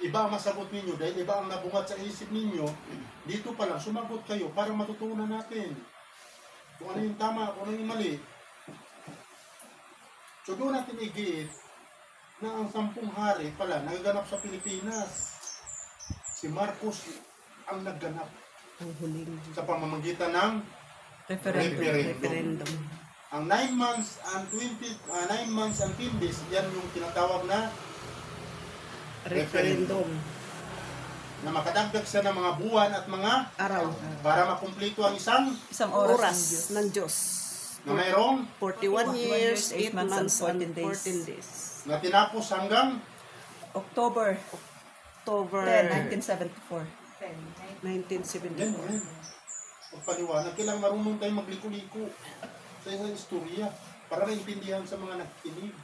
iba ang masagot ninyo, dahil iba ang nabungat sa isip ninyo, dito pa lang, sumagot kayo para matutunan natin kung ano yung tama, kung ano yung mali. So doon natin igiit na ang 10 hari pala nagaganap sa Pilipinas. Si Marcos ang nagganap Ang huling sa pamamagitan ng referendum. Ang 9 months and 10 days, yan yung tinatawag na Referendum. na makadagdag siya ng mga buwan at mga Araw. para makumpleto ang isang Isang Oras ng Diyos. na mayroong 41 years, 8 months, and 14 days. na tinapos hanggang October October 10, 1974. 1974. yan. Pagpaliwanag, kailangan marunong tayong magliko-liko sa isang istorya para maintindihan sa mga nakikinig.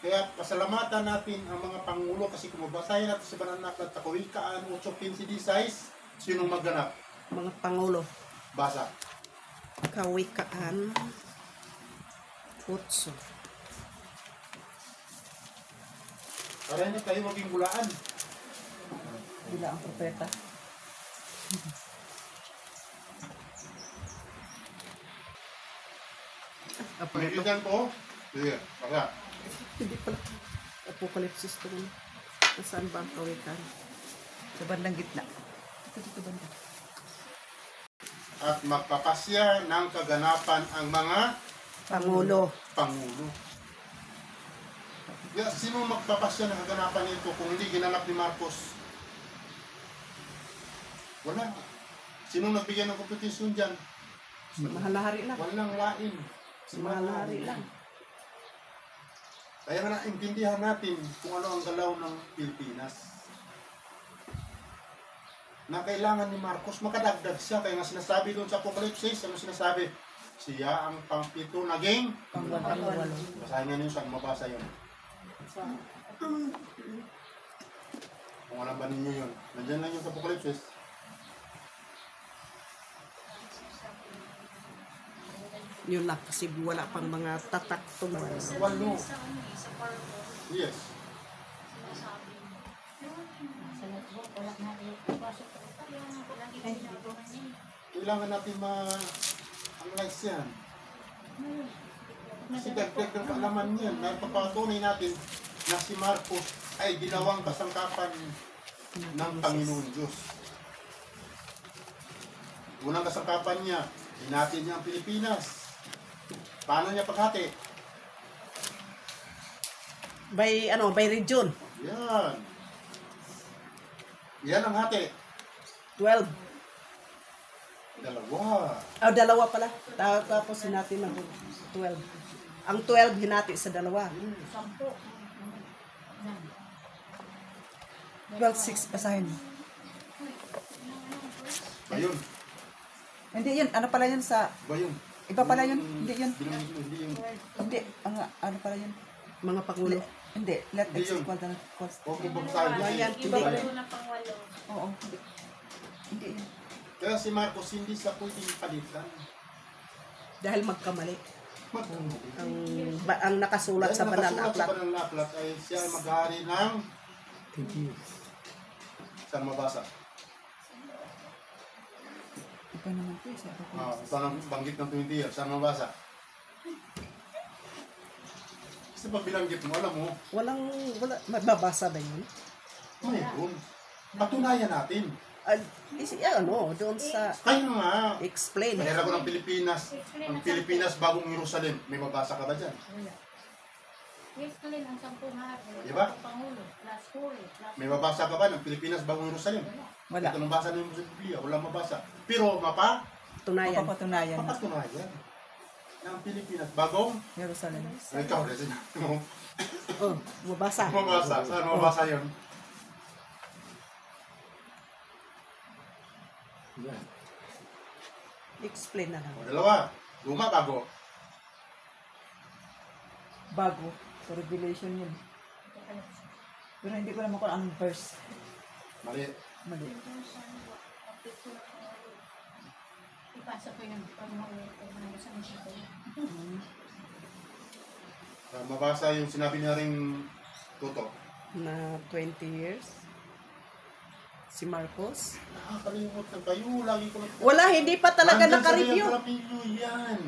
Kaya pasalamatan natin ang mga pangulo kasi kung mabasahin natin sa Banal na Aklat sa Kawikaan 8:15-16, sinong magganap? Mga pangulo. Basa. Kawikaan. Utso. Para hindi tayo maging gulaan. Bila ang propeta. Pinigyan ko. Sige, basa. Hindi pala. Apokalipsis ko naman. Nasaan ba ang kawikaan? Sa bandang gitna. Dito banda. At magpapasya ng kaganapan ang mga Pangulo. pangulo. Kaya sino magpapasya ng kaganapan nito kung hindi ginanap ni Marcos? Wala. Sino nagbigyan ng kompetisyon dyan? Si Mahal na Hari lang. Walang lain. Si Mahal na Hari lang. Kaya nga naintindihan natin kung ano ang galaw ng Pilipinas. Na kailangan ni Marcos makadagdag siya. Kaya nga sinasabi doon sa Apokalipsis, ano sinasabi? Siya ang pang-7 naging. Pangwalo. Basahin nga niyo saan mabasa yun. Kung alam ba ninyo yun. Nandiyan lang yung sa Apokalipsis. Yun lang kasi wala pang mga tatak tumal. 8. Yes. Kailangan natin ma-analyze yan. Kasi dagdag ng kaalaman niyan. Napapatunay natin na si Marcos ay ginawang kasangkapan ng Panginoon Diyos. Unang kasangkapan niya, hinati niya ang Pilipinas. Paano niya paghati? By region. Yan. Yan ang hati. 12. Dalawa. Dalawa pala. Tapos hinati ng 12. Ang 12 hinati sa dalawa. 12-6 basahin. Ayun. Hindi yun. Ano pala yun sa... Ba yun? Iba pala yun. Hindi yun. Hindi yun. Hindi. Ano pala yun? Mga pangulo. Hindi. Let Hindi x yun. equal to... Huwag mong babasahin kasi. Ayan, Iba hindi. ko na pangwalo. Oo. Hindi yun. Kaya si Marcos hindi sa pwedeng palitan. Dahil magkamali. Magkamali. Ang nakasulat sa Banal na Nakasulat sa Aklat. Banal na Aklat ay siya ay maghari ng saan mabasa? Iba naman po. Sabi ko. Saan ang banggit ng 20 years? Saan mabasa? Kasi pag binanggit mo, alam mo, Wala. Mababasa ba yun? mayroon. Patunayan natin. Doon sa Kaya nga, explain. panera ko ng Pilipinas, ang Pilipinas bagong Jerusalem. May mabasa ka ba dyan? Yes, kalin ang 10 hari. Diba? Pangulo, plus 4, plus May mabasa ka ba ng Pilipinas bagong Jerusalem? Wala. Ito nang basa ninyo sa Biblia, wala mabasa. Pero Tunayan. Mapapatunayan. mapatunayan na ang Pilipinas bagong Jerusalem. ikaw rin sinabi mo. Oh, mabasa. Mabasa. Saan mabasa yun? Explain na lang. O, dalawa. Luma, bago. Bago. Sa Revelation yun. Pero hindi ko naman kung anong verse. Mali. Mali. ipasa ko yung pangulo sa Mexico. Mabasa yung sinabi niya rin Toto. na 20 years. Si Marcos. Nakakalimot na kayo. Lagi ko nag- Wala, hindi pa talaga Nandyan sa naka-review. diagram ninyo yan.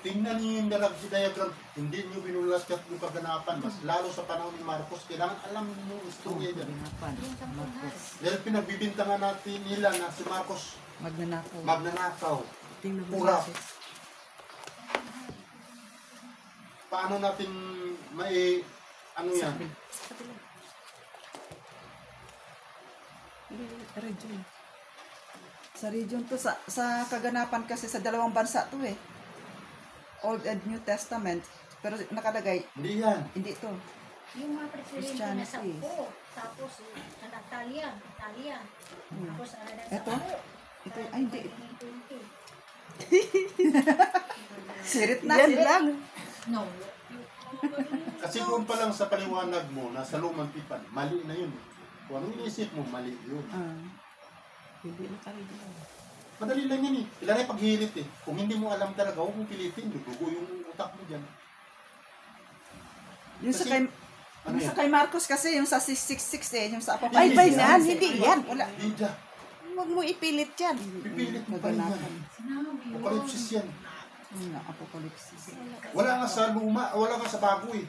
Tingnan niyo yung diagram. Hindi niyo binulaskat yung kaganapan. Mas lalo sa panahon ni Marcos. Kailangan alam niyo yung istorya dyan. Ganapan. Marcos. Dahil pinagbibintangan natin nila na si Marcos Magnanakaw. magnanakaw. Tingnan mo Pura. natin. Paano natin may ano yan? Sa kabila. Hindi, region. Sa region to, sa kaganapan kasi sa dalawang bansa to eh. Old and New Testament. Pero nakalagay, Hindi yan. hindi to. Yung mga presidente na Christianity. 10, tapos sa Italian. Tapos Eto? Ito, ay hindi. 20. Sirit na, Yan sirit. lang. No. Kasi doon pa lang sa paliwanag mo na sa lumang tipan, mali na yun. Kung anong iniisip mo, mali yun. Ah. Hindi naka-review. Madali lang yan eh. Kailangan ay paghilit eh. Kung hindi mo alam talaga, huwag mong pilitin. Dugo yung utak mo dyan. Yung sa Kasi- kay, Ano yung yan? sa kay Marcos kasi, yung sa 666 eh, yung sa Ay, Apocalypse. ba yan? Hindi yan. Wala. Hindi dyan. Huwag mo ipilit yan. Pipilit mo pa rin yan. Kaganapan. Sinabi yun. Apocalypse yan. Yun nga, Apocalypse. Wala nga sa luma, wala nga sa bago eh.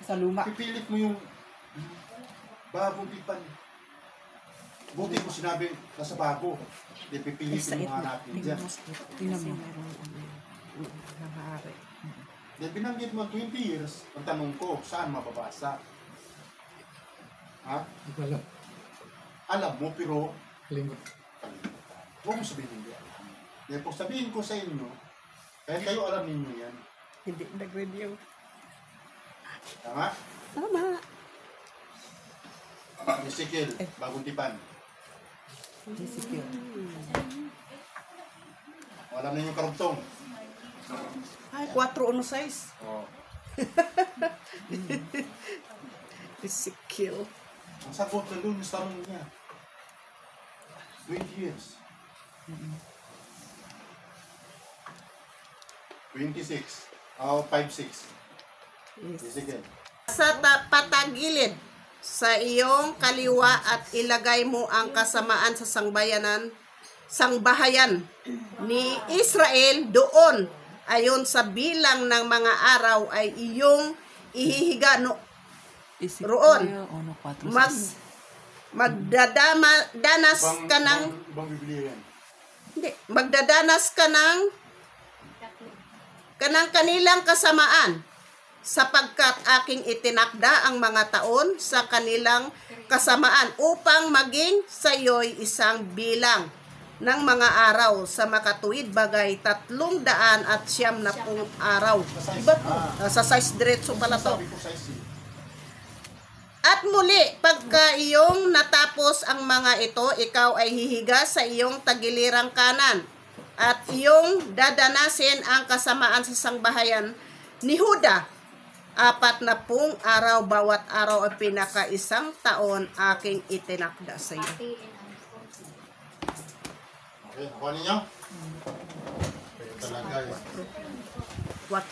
Sa luma. Pipilit mo yung bagong tipan. Buti mo sinabi nasa bago. Di Ay, pipilitin sa mo itna. nga natin Tingnan dyan. mo. Tingnan Kasi mo. mayroong ano yan. Nanghari. Dahil binanggit mo ang 20 years, ang tanong ko, saan mababasa? Ha? Alam mo, pero kalimutan. Huwag mo sabihin hindi alam. Dahil kung sabihin ko sa inyo, kahit kayo alam ninyo yan. Hindi nag-review. Tama? Tama. Ezekiel, bagong tipan. Ezekiel. Alam ninyo yung karugtong. Ay, 4:16. Oh. Ezekiel. Ang sagot na doon sa tanong niya. 20 years. 26. 5-6. Yes. Ezekiel. Sa patagilid sa iyong kaliwa at ilagay mo ang kasamaan sa sangbahayan ni Israel doon ayon sa bilang ng mga araw ay iyong ihihiga roon. Magdadanas ka ng Ibang Biblia yan. hindi, magdadanas ka ng kanang kanilang kasamaan sapagkat aking itinakda ang mga taon sa kanilang kasamaan upang maging sa iyo'y isang bilang ng mga araw sa makatuwid bagay 390 araw. Iba to. Sa size diretso pala to. Sabi ko sa isi. At muli, pagka iyong natapos ang mga ito, ikaw ay hihiga sa iyong tagilirang kanan at iyong dadanasin ang kasamaan sa sangbahayan ni Huda. 40 araw, bawat araw ay pinaka-isang taon aking itinakda sa iyo. Okay, nakuha ninyo? Kayo talaga eh. 4